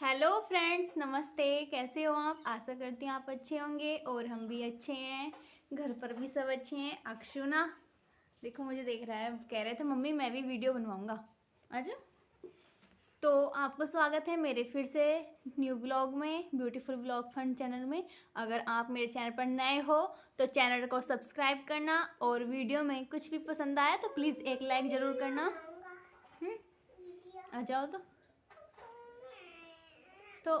Hello friends, नमस्ते। कैसे हो आप? आशा करती हूँ आप अच्छे होंगे और हम भी अच्छे हैं। घर पर भी सब अच्छे हैं। अक्षु ना देखो मुझे देख रहा है, कह रहे थे मम्मी मैं भी वीडियो बनवाऊंगा। अच्छा, तो आपको स्वागत है मेरे फिर से न्यू ब्लॉग में, ब्यूटीफुल ब्लॉग फन चैनल में। अगर आप मेरे चैनल पर नए हो तो चैनल को सब्सक्राइब करना और वीडियो में कुछ भी पसंद आया तो प्लीज़ एक लाइक ज़रूर करना। आ जाओ। तो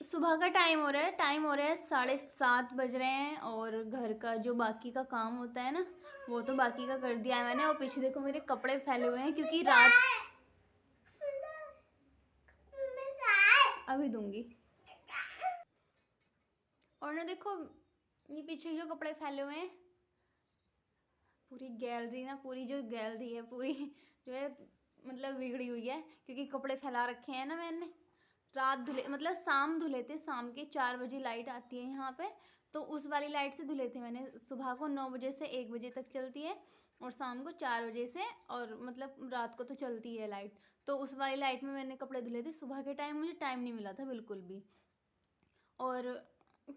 सुबह का टाइम हो रहा है 7:30 बज रहे हैं और घर का जो बाकी का काम होता है ना वो तो बाकी का कर दिया है मैंने। और पीछे देखो मेरे कपड़े फैले हुए हैं क्योंकि रात अभी दूंगी। और ना देखो ये पीछे जो कपड़े फैले हुए हैं, पूरी गैलरी ना, पूरी जो गैलरी है पूरी जो है मतलब बिगड़ी हुई है क्योंकि कपड़े फैला रखे हैं ना मैंने। रात धुले मतलब शाम धुले थे, शाम के 4 बजे लाइट आती है यहाँ पे, तो उस वाली लाइट से धुले थे मैंने। सुबह को 9 बजे से 1 बजे तक चलती है और शाम को 4 बजे से, और मतलब रात को तो चलती है लाइट, तो उस वाली लाइट में मैंने कपड़े धुले थे। सुबह के टाइम मुझे टाइम नहीं मिला था बिल्कुल भी। और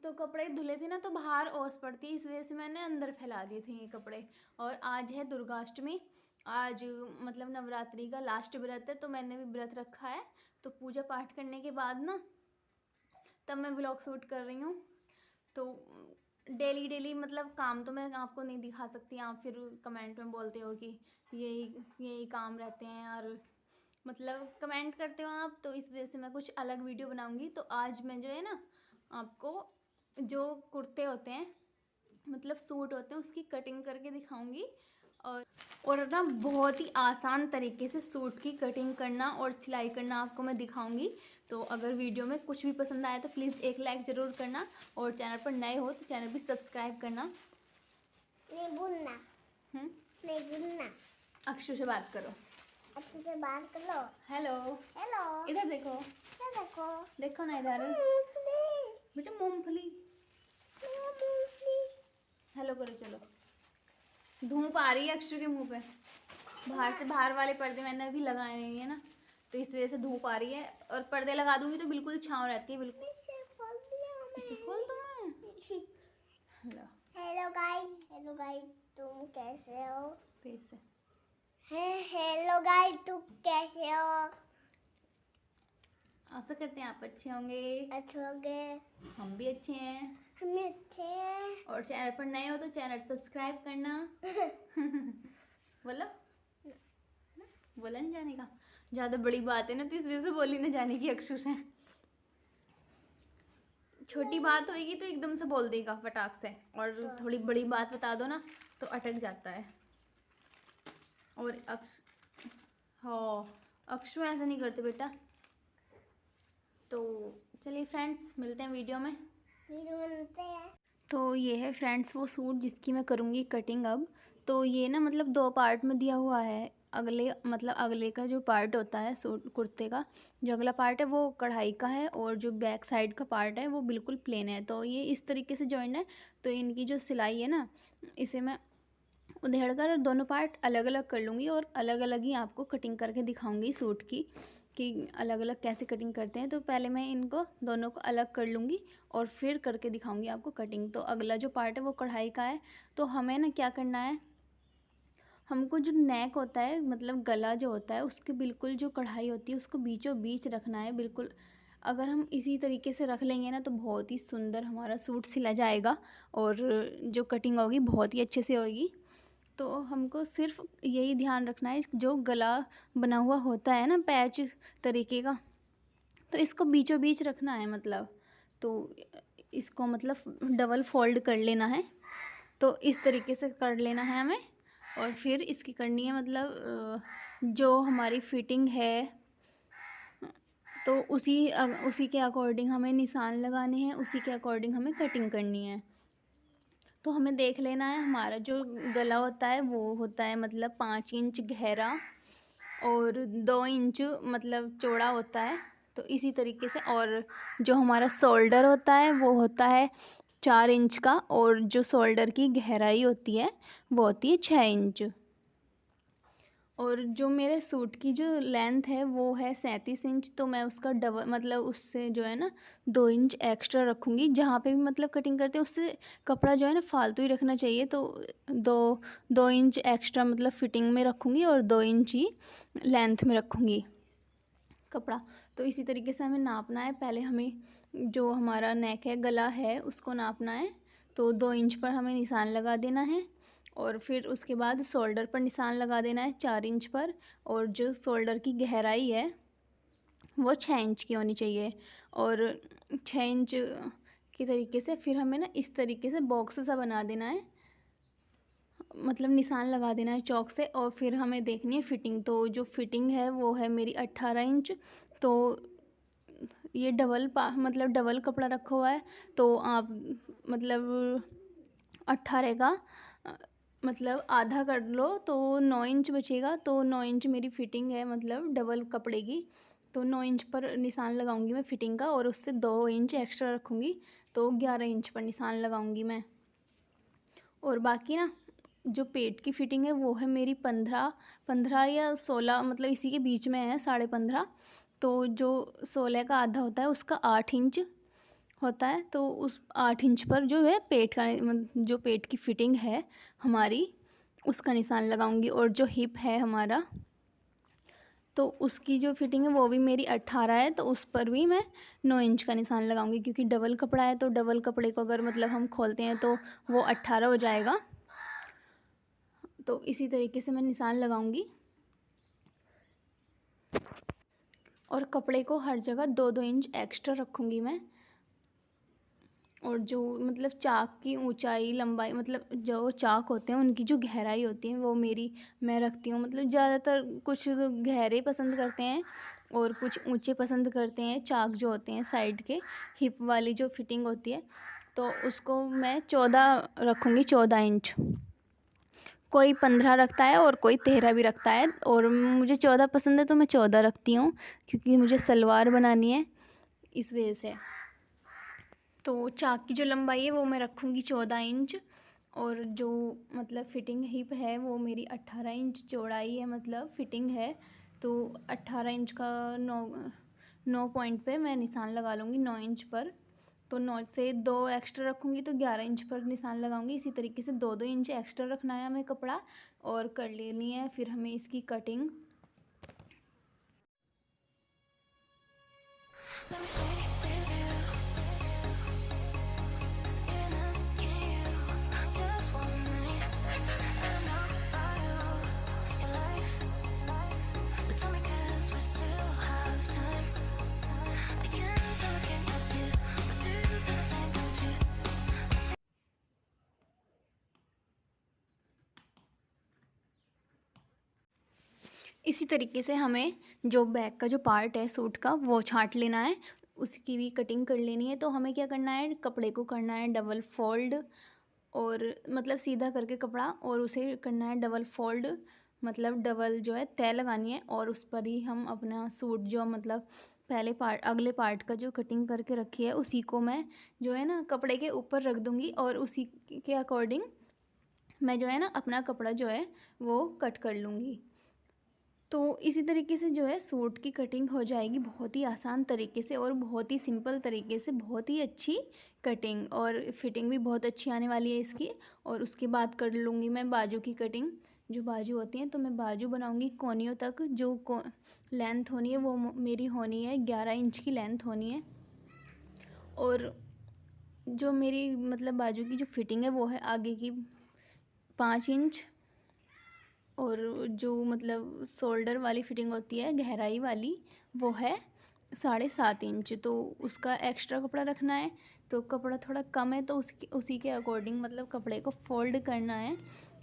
तो कपड़े धुले थे ना तो बाहर ओस पड़ती है, इस वजह से मैंने अंदर फैला दिए थे ये कपड़े। और आज है दुर्गाष्टमी, आज मतलब नवरात्रि का लास्ट व्रत है, तो मैंने भी व्रत रखा है। तो पूजा पाठ करने के बाद ना तब मैं ब्लॉग शूट कर रही हूँ। तो डेली डेली मतलब काम तो मैं आपको नहीं दिखा सकती, आप फिर कमेंट में बोलते हो कि यही यही काम रहते हैं और मतलब कमेंट करते हो आप, तो इस वजह से मैं कुछ अलग वीडियो बनाऊंगी। तो आज मैं जो है ना आपको जो कुर्ते होते हैं मतलब सूट होते हैं उसकी कटिंग करके दिखाऊंगी। और ना बहुत ही आसान तरीके से सूट की कटिंग करना और सिलाई करना आपको मैं दिखाऊंगी। तो अगर वीडियो में कुछ भी पसंद आया तो प्लीज़ एक लाइक ज़रूर करना और चैनल पर नए हो तो चैनल भी सब्सक्राइब करना। नहीं बोलना। नहीं बोलना। अक्षु से बात करो। अच्छे से बात कर लो। हेलो। हेलो। इधर देखो। क्या देखो? देखो ना इधर। मूंगफली। बेटा मूंगफली। मूंगफली। हेलो करो चलो। धूप आ रही है अक्षु के मुंह पे। बाहर से बाहर वाले पर्दे मैंने अभी लगाए नहीं है ना, तो इस वजह से धूप आ रही है। और पर्दे लगा दूंगी तो बिल्कुल छाँव रहती है बिल्कुल। इसे खोल दिया मैंने। इसे खोल दूँ मैं? हेलो। हेलो गाइस, तुम कैसे हो? तो इसे हेलो गाइस, तुम कैसे हो? आशा करते हैं आप अच्छे होंगे। अच्छे हो गए। हम भी अच्छे हैं। हम अच्छे हैं। और चैनल पर नए हो तो चैनल सब्सक्राइब करना। बोलो बोला नहीं जाने का, ज़्यादा बड़ी बात है ना तो इस वजह से बोली ना जाने की अक्षु से। छोटी बात होगी तो एकदम से बोल देगा फटाक से, और थोड़ी बड़ी बात बता दो ना तो अटक जाता है। और हाँ, अक्षु ऐसा नहीं करते बेटा। तो चलिए फ्रेंड्स, मिलते हैं वीडियो में। मिलते हैं। तो ये है फ्रेंड्स वो सूट जिसकी मैं करूँगी कटिंग अब। तो ये ना मतलब 2 पार्ट में दिया हुआ है। अगले का जो पार्ट होता है सूट कुर्ते का, जो अगला पार्ट है वो कढ़ाई का है और जो बैक साइड का पार्ट है वो बिल्कुल प्लेन है। तो ये इस तरीके से जॉइंट है। तो इनकी जो सिलाई है ना, इसे मैं उधेड़ कर दोनों पार्ट अलग अलग कर लूँगी और अलग अलग ही आपको कटिंग करके दिखाऊंगी सूट की, कि अलग अलग कैसे कटिंग करते हैं। तो पहले मैं इनको दोनों को अलग कर लूँगी और फिर करके दिखाऊंगी आपको कटिंग। तो अगला जो पार्ट है वो कढ़ाई का है। तो हमें ना क्या करना है, हमको जो नेक होता है मतलब गला जो होता है उसके बिल्कुल जो कढ़ाई होती है उसको बीचों बीच रखना है बिल्कुल। अगर हम इसी तरीके से रख लेंगे ना तो बहुत ही सुंदर हमारा सूट सिला जाएगा और जो कटिंग होगी बहुत ही अच्छे से होगी। तो हमको सिर्फ यही ध्यान रखना है, जो गला बना हुआ होता है ना पैच तरीके का, तो इसको बीचों बीच रखना है मतलब। तो इसको मतलब डबल फोल्ड कर लेना है। तो इस तरीके से कर लेना है हमें। और फिर इसकी करनी है मतलब जो हमारी फिटिंग है तो उसी के अकॉर्डिंग हमें निशान लगाने हैं, उसी के अकॉर्डिंग हमें कटिंग करनी है। तो हमें देख लेना है हमारा जो गला होता है वो होता है मतलब 5 इंच गहरा और 2 इंच मतलब चौड़ा होता है। तो इसी तरीके से, और जो हमारा शोल्डर होता है वो होता है 4 इंच का, और जो शोल्डर की गहराई होती है वो होती है 6 इंच। और जो मेरे सूट की जो लेंथ है वो है 37 इंच, तो मैं उसका डबल मतलब उससे जो है ना 2 इंच एक्स्ट्रा रखूँगी। जहाँ पे भी मतलब कटिंग करते हैं उससे कपड़ा जो है ना फालतू ही रखना चाहिए, तो 2 इंच एक्स्ट्रा मतलब फिटिंग में रखूँगी और 2 इंच ही लेंथ में रखूँगी कपड़ा। तो इसी तरीके से हमें नापना है। पहले हमें जो हमारा नेक है, गला है, उसको नापना है। तो 2 इंच पर हमें निशान लगा देना है और फिर उसके बाद शोल्डर पर निशान लगा देना है 4 इंच पर। और जो शोल्डर की गहराई है वो 6 इंच की होनी चाहिए। और 6 इंच की तरीके से फिर हमें ना इस तरीके से बॉक्स सा बना देना है, मतलब निशान लगा देना है चौक से। और फिर हमें देखनी है फिटिंग। तो जो फिटिंग है वो है मेरी 18 इंच। तो ये मतलब डबल कपड़ा रखा हुआ है, तो आप मतलब 18 का मतलब आधा कर लो तो 9 इंच बचेगा। तो 9 इंच मेरी फिटिंग है मतलब डबल कपड़े की। तो 9 इंच पर निशान लगाऊंगी मैं फिटिंग का और उससे 2 इंच एक्स्ट्रा रखूँगी, तो 11 इंच पर निशान लगाऊंगी मैं। और बाकी ना जो पेट की फिटिंग है वो है मेरी 15 या 16, मतलब इसी के बीच में है, 15.5। तो जो 16 का आधा होता है उसका 8 इंच होता है। तो उस 8 इंच पर जो है पेट का जो पेट की फिटिंग है हमारी उसका निशान लगाऊंगी। और जो हिप है हमारा, तो उसकी जो फिटिंग है वो भी मेरी 18 है, तो उस पर भी मैं 9 इंच का निशान लगाऊंगी, क्योंकि डबल कपड़ा है। तो डबल कपड़े को अगर मतलब हम खोलते हैं तो वो 18 हो जाएगा। तो इसी तरीके से मैं निशान लगाऊंगी और कपड़े को हर जगह 2-2 इंच एक्स्ट्रा रखूँगी मैं। और जो मतलब चाक की ऊंचाई लंबाई, मतलब जो चाक होते हैं उनकी जो गहराई होती है वो मैं रखती हूँ। मतलब ज़्यादातर कुछ लोग गहरे पसंद करते हैं और कुछ ऊंचे पसंद करते हैं। चाक जो होते हैं साइड के, हिप वाली जो फिटिंग होती है, तो उसको मैं 14 रखूँगी, 14 इंच। कोई 15 रखता है और कोई 13 भी रखता है, और मुझे 14 पसंद है तो मैं 14 रखती हूँ, क्योंकि मुझे सलवार बनानी है इस वजह से। तो चाक की जो लंबाई है वो मैं रखूँगी 14 इंच। और जो मतलब फिटिंग हिप है वो मेरी 18 इंच चौड़ाई है, मतलब फिटिंग है। तो 18 इंच का 9 पॉइंट पे मैं निशान लगा लूँगी 9 इंच पर। तो 9 से 2 एक्स्ट्रा रखूँगी तो 11 इंच पर निशान लगाऊंगी। इसी तरीके से 2-2 इंच एक्स्ट्रा रखना है हमें कपड़ा और कर लेनी है फिर हमें इसकी कटिंग। इसी तरीके से हमें जो बैक का जो पार्ट है सूट का वो छांट लेना है, उसकी भी कटिंग कर लेनी है। तो हमें क्या करना है, कपड़े को करना है डबल फोल्ड, और मतलब सीधा करके कपड़ा, और उसे करना है डबल फोल्ड, मतलब डबल जो है तय लगानी है। और उस पर ही हम अपना सूट जो मतलब पहले पार्ट अगले पार्ट का जो कटिंग करके रखी है उसी को मैं जो है ना कपड़े के ऊपर रख दूँगी, और उसी के अकॉर्डिंग मैं जो है ना अपना कपड़ा जो है वो कट कर लूँगी। तो इसी तरीके से जो है सूट की कटिंग हो जाएगी बहुत ही आसान तरीके से और बहुत ही सिंपल तरीके से, बहुत ही अच्छी कटिंग, और फिटिंग भी बहुत अच्छी आने वाली है इसकी। और उसके बाद कर लूँगी मैं बाजू की कटिंग। जो बाजू होती हैं तो मैं बाजू बनाऊँगी कोनियों तक। जो लेंथ होनी है वो मेरी होनी है 11 इंच की लेंथ होनी है। और जो मेरी मतलब बाजू की जो फिटिंग है वो है आगे की 5 इंच, और जो मतलब शोल्डर वाली फिटिंग होती है गहराई वाली वो है 7.5 इंच। तो उसका एक्स्ट्रा कपड़ा रखना है। तो कपड़ा थोड़ा कम है तो उसी के अकॉर्डिंग मतलब कपड़े को फोल्ड करना है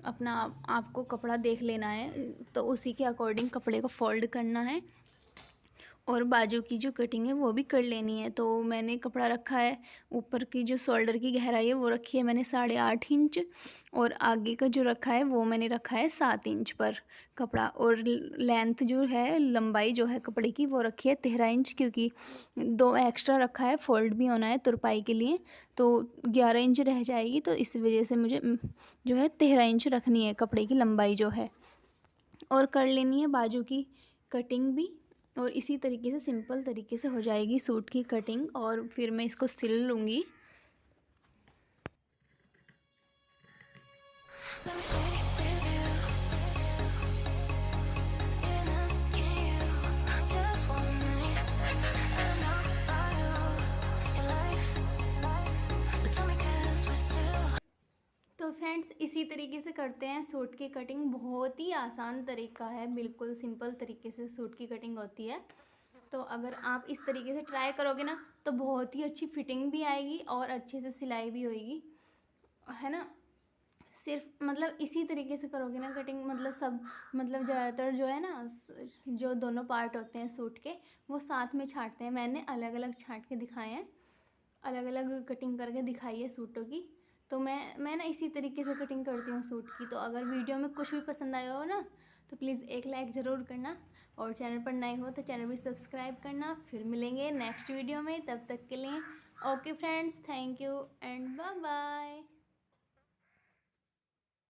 अपना। आपको कपड़ा देख लेना है तो उसी के अकॉर्डिंग कपड़े को फोल्ड करना है। और बाजू की जो कटिंग है वो भी कर लेनी है। तो मैंने कपड़ा रखा है, ऊपर की जो शोल्डर की गहराई है वो रखी है मैंने 8.5 इंच, और आगे का जो रखा है वो मैंने रखा है 7 इंच पर कपड़ा। और लेंथ जो है, लंबाई जो है कपड़े की वो रखी है 13 इंच, क्योंकि 2 एक्स्ट्रा रखा है, फोल्ड भी होना है तुरपाई के लिए। तो 11 इंच रह जाएगी, तो इस वजह से मुझे जो है 13 इंच रखनी है कपड़े की लंबाई जो है। और कर लेनी है बाजू की कटिंग भी। और इसी तरीके से सिंपल तरीके से हो जाएगी सूट की कटिंग। और फिर मैं इसको सिल लूँगी। तो फ्रेंड्स इसी तरीके से करते हैं सूट की कटिंग। बहुत ही आसान तरीका है, बिल्कुल सिंपल तरीके से सूट की कटिंग होती है। तो अगर आप इस तरीके से ट्राई करोगे ना तो बहुत ही अच्छी फिटिंग भी आएगी और अच्छे से सिलाई भी होएगी, है ना। सिर्फ मतलब इसी तरीके से करोगे ना कटिंग, मतलब सब मतलब ज़्यादातर जो है ना जो दोनों पार्ट होते हैं सूट के वो साथ में छांटते हैं। मैंने अलग अलग छांट के दिखाए हैं, अलग अलग कटिंग करके दिखाई है सूटों की। तो मैं ना इसी तरीके से कटिंग करती हूँ सूट की। तो अगर वीडियो में कुछ भी पसंद आया हो ना तो प्लीज़ एक लाइक ज़रूर करना, और चैनल पर नए हो तो चैनल भी सब्सक्राइब करना। फिर मिलेंगे नेक्स्ट वीडियो में, तब तक के लिए okay friends, thank you and bye bye.